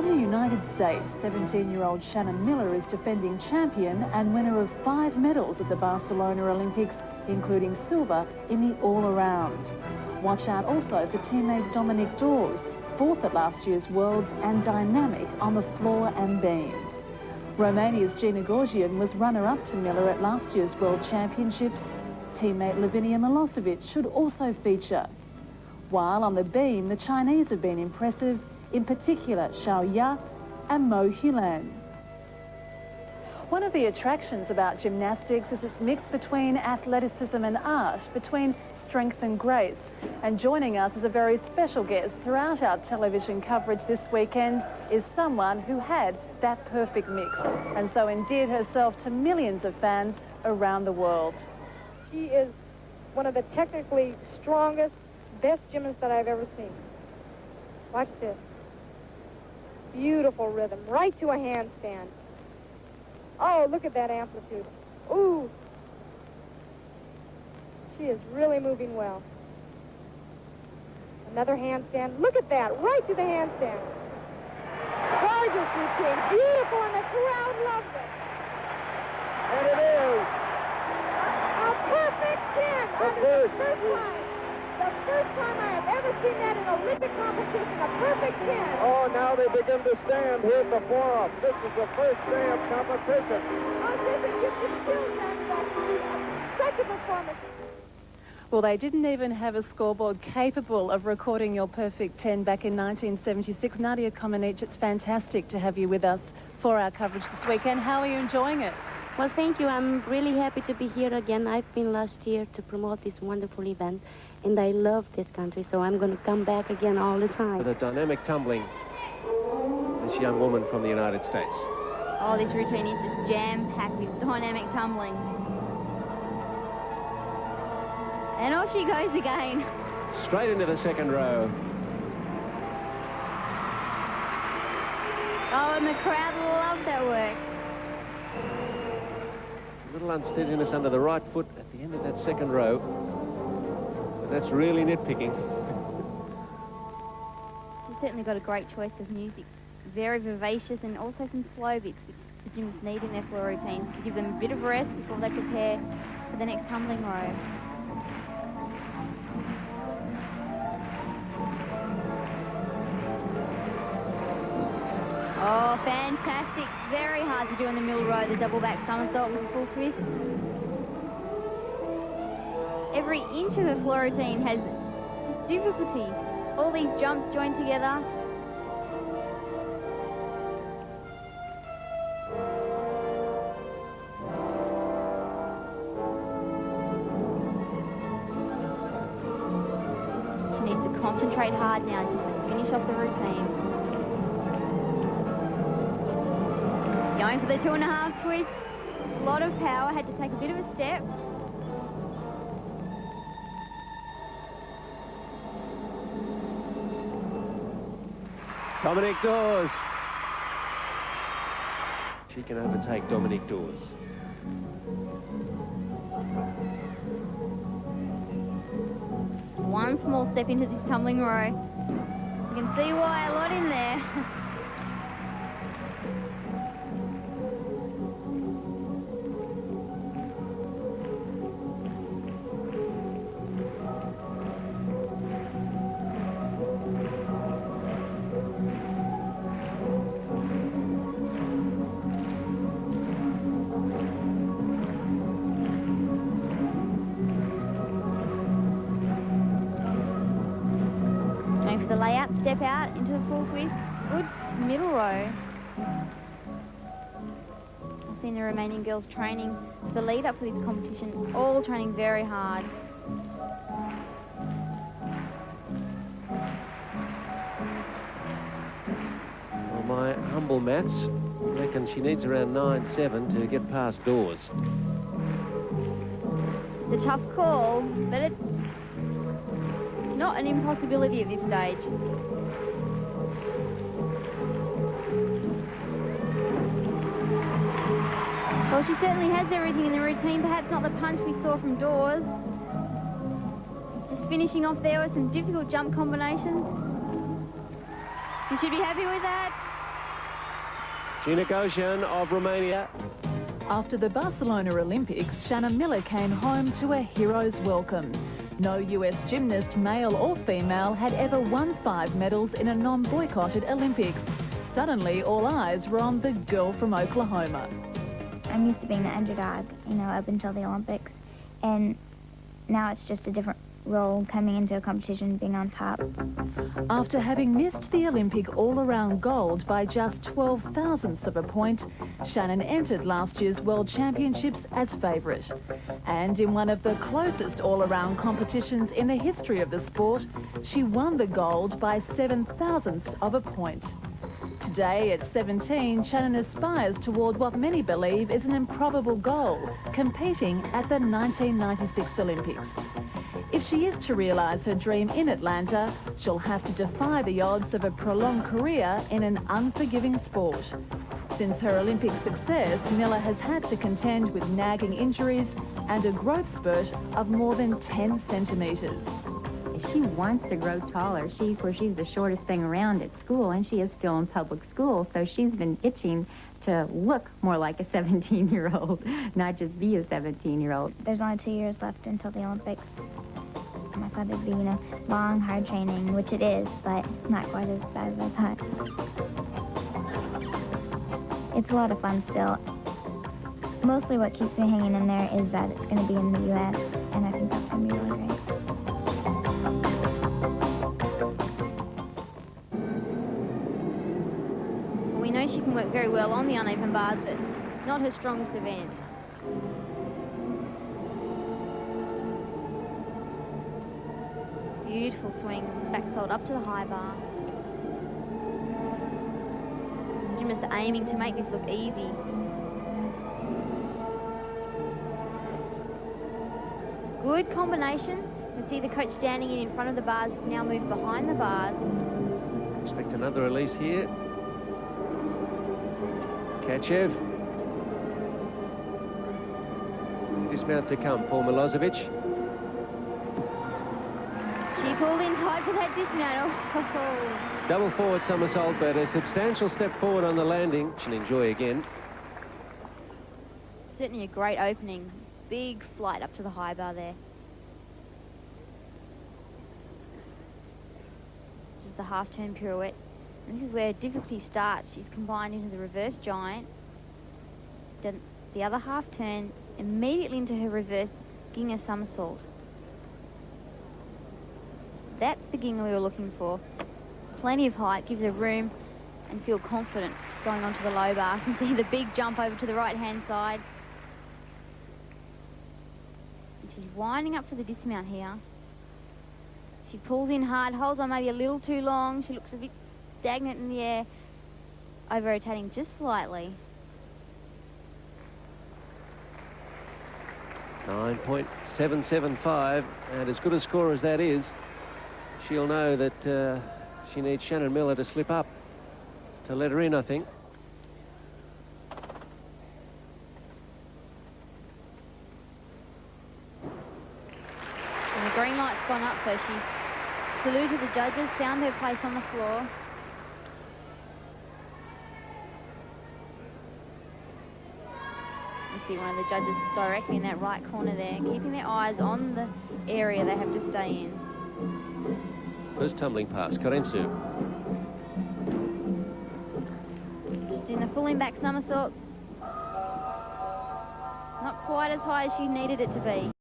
From the United States, 17-year-old Shannon Miller is defending champion and winner of 5 medals at the Barcelona Olympics, including silver in the all-around. Watch out also for teammate Dominic Dawes, 4th at last year's Worlds and dynamic on the floor and beam. Romania's Gina Gorgian was runner-up to Miller at last year's World Championships. Teammate Lavinia Milosevic should also feature. While on the beam, the Chinese have been impressive, in particular Xiao Ya and Mo Hulan. One of the attractions about gymnastics is its mix between athleticism and art, between strength and grace. And joining us as a very special guest throughout our television coverage this weekend is someone who had that perfect mix and so endeared herself to millions of fans around the world. She is one of the technically strongest, best gymnasts that I've ever seen. Watch this. Beautiful rhythm, right to a handstand. Oh, look at that amplitude. Ooh. She is really moving well. Another handstand. Look at that, right to the handstand. Gorgeous routine, beautiful, and the crowd loves it. And it is. A perfect 10. That is the first time. The first time I have ever seen that in Olympic competition, a perfect 10. Oh, now they begin to stand here before us. This is the first day of competition. Oh, David, you can feel that. Such a performance. Well, they didn't even have a scoreboard capable of recording your perfect 10 back in 1976. Nadia Comaneci, it's fantastic to have you with us for our coverage this weekend. How are you enjoying it? Well, thank you. I'm really happy to be here again. I've been last year to promote this wonderful event, and I love this country, so I'm going to come back again all the time. For the dynamic tumbling, this young woman from the United States. Oh, this routine is just jam-packed with dynamic tumbling. And off she goes again. Straight into the second row. Oh, and the crowd loved that work. A little unsteadiness under the right foot at the end of that second row. But that's really nitpicking. She's certainly got a great choice of music. Very vivacious, and also some slow bits, which the gymnasts need in their floor routines to give them a bit of rest before they prepare for the next tumbling row. Oh, fantastic. Very hard to do in the middle row, the double back somersault with the full twist. Every inch of her floor routine has just difficulty. All these jumps joined together. She needs to concentrate hard now just to finish off the routine. Going for the 2.5 twist. A lot of power, had to take a bit of a step. Dominic Dawes. She can overtake Dominic Dawes. One small step into this tumbling row. You can see why, a lot in there. The layout, step out into the full twist. Good middle row. I've seen the Romanian girls training for the lead up for this competition, all training very hard. Well, my humble maths reckon she needs around 9.7 to get past Dawes. It's a tough call, but it's not an impossibility at this stage. Well, she certainly has everything in the routine, perhaps not the punch we saw from Dawes. Just finishing off there with some difficult jump combinations. She should be happy with that. Gina Goshen of Romania. After the Barcelona Olympics, Shannon Miller came home to a hero's welcome. No US gymnast, male or female, had ever won 5 medals in a non-boycotted Olympics. Suddenly, all eyes were on the girl from Oklahoma. I'm used to being the underdog, you know, up until the Olympics. And now it's just a different role coming into a competition, being on top. After having missed the Olympic all-around gold by just 12 thousandths of a point, Shannon entered last year's World Championships as favourite. And in one of the closest all-around competitions in the history of the sport, she won the gold by 7 thousandths of a point. Today, at 17, Shannon aspires toward what many believe is an improbable goal, competing at the 1996 Olympics. If she is to realise her dream in Atlanta, she'll have to defy the odds of a prolonged career in an unforgiving sport. Since her Olympic success, Miller has had to contend with nagging injuries and a growth spurt of more than 10 centimetres. She wants to grow taller. She's the shortest thing around at school, and she is still in public school, so she's been itching to look more like a 17-year-old, not just be a 17-year-old. There's only 2 years left until the Olympics. I thought it'd be, you know, long, hard training, which it is, but not quite as bad as I thought. It's a lot of fun still. Mostly what keeps me hanging in there is that it's going to be in the U.S., and I think that's going to be really great. We know she can work very well on the uneven bars, but not her strongest event. Beautiful swing, backside up to the high bar. The gymnasts are aiming to make this look easy. Good combination. You can see the coach standing in front of the bars, has now moved behind the bars. Expect another release here. Kachev. Dismount to come for Milosevic. She pulled in tight for that dismount. Oh. Double forward somersault, but a substantial step forward on the landing. She'll enjoy again. Certainly a great opening. Big flight up to the high bar there. Just the half-turn pirouette. And this is where difficulty starts. She's combined into the reverse giant. Done the other half-turn immediately into her reverse Ginger somersault. That's the Ginger we were looking for. Plenty of height, gives her room and feel confident going onto the low bar. You can see the big jump over to the right-hand side. And she's winding up for the dismount here. She pulls in hard, holds on maybe a little too long. She looks a bit stagnant in the air, over-rotating just slightly. 9.775, and as good a score as that is, she'll know that she needs Shannon Miller to slip up to let her in, I think. And the green light's gone up, so she's saluted the judges, found her place on the floor. You can see one of the judges directly in that right corner there, keeping their eyes on the area they have to stay in. First tumbling pass, Karensu. Just in the full back somersault. Not quite as high as she needed it to be.